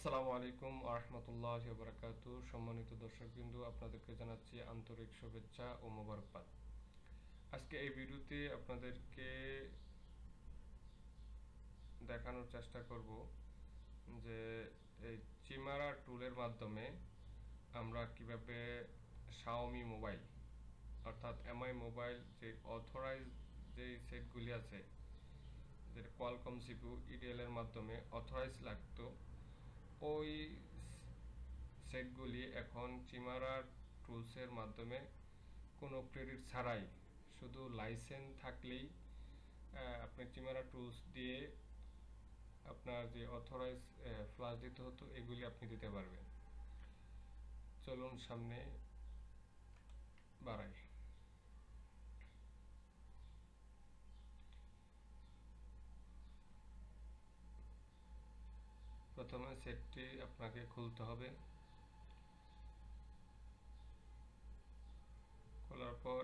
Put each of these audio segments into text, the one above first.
আসসালামু আলাইকুম ওয়া রাহমাতুল্লাহি ওয়া বারাকাতুহু। সম্মানিত দর্শকবৃন্দ, আপনাদেরকে জানাচ্ছি আন্তরিক শুভেচ্ছা ও মোবারকবাদ। আজকে এই ভিডিওতে আপনাদেরকে দেখানোর চেষ্টা করব যে এই চিমারা টুলের মাধ্যমে আমরা কিভাবে শাওমি মোবাইল অর্থাৎ এমআই মোবাইল যে অথরাইজ যে সেটগুলি আছে, যেটা কোয়ালকম সিপিইউ ইডিএল এর মাধ্যমে অথরাইজ লাগতো, ওই সেটগুলি এখন চিমারা টুলসের মাধ্যমে কোনো ক্রেডিট ছাড়াই শুধু লাইসেন্স থাকলেই আপনি চিমারা টুলস দিয়ে আপনার যে অথরাইজ ফ্ল্যাশ দিতে হতো এগুলি আপনি দিতে পারবেন। চলুন সামনে বাড়াই। প্রথমে সেটটি আপনাকে খুলতে হবে। খোলার পর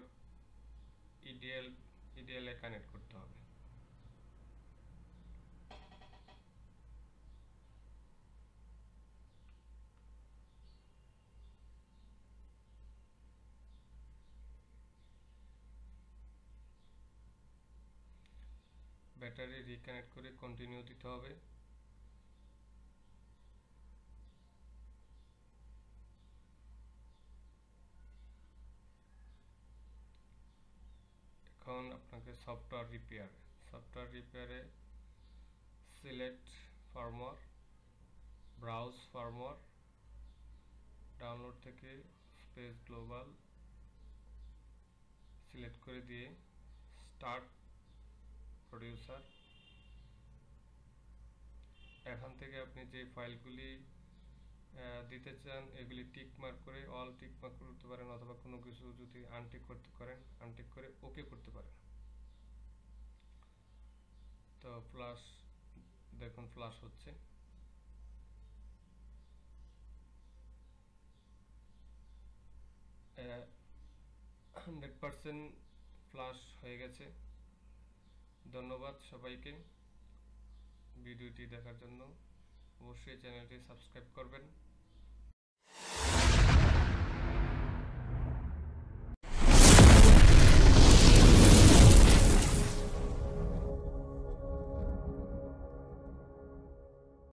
ইডিএল এ কানেক্ট করতে হবে। ব্যাটারি রিকানেক্ট করে কন্টিনিউ দিতে হবে। এখন আপনাকে সফটওয়্যার রিপেয়ারে select firmware, browse firmware, download থেকে স্পেস গ্লোবাল সিলেক্ট করে দিয়ে স্টার্ট প্রডিউসার। এখান থেকে আপনি যে ফাইলগুলি দিতে চান এগুলি টিক মার্ক করে অল টিক মার্ক করতে পারেন, অথবা কোনো কিছু যদি আনটিক করতে পারেন আনটিক করে ওকে করতে পারেন। তো ফ্ল্যাশ দেখুন, ফ্ল্যাশ হচ্ছে। 100% ফ্ল্যাশ হয়ে গেছে। ধন্যবাদ সবাইকে ভিডিওটি দেখার জন্য। অবশ্যই চ্যানেলটি সাবস্ক্রাইব করবেন।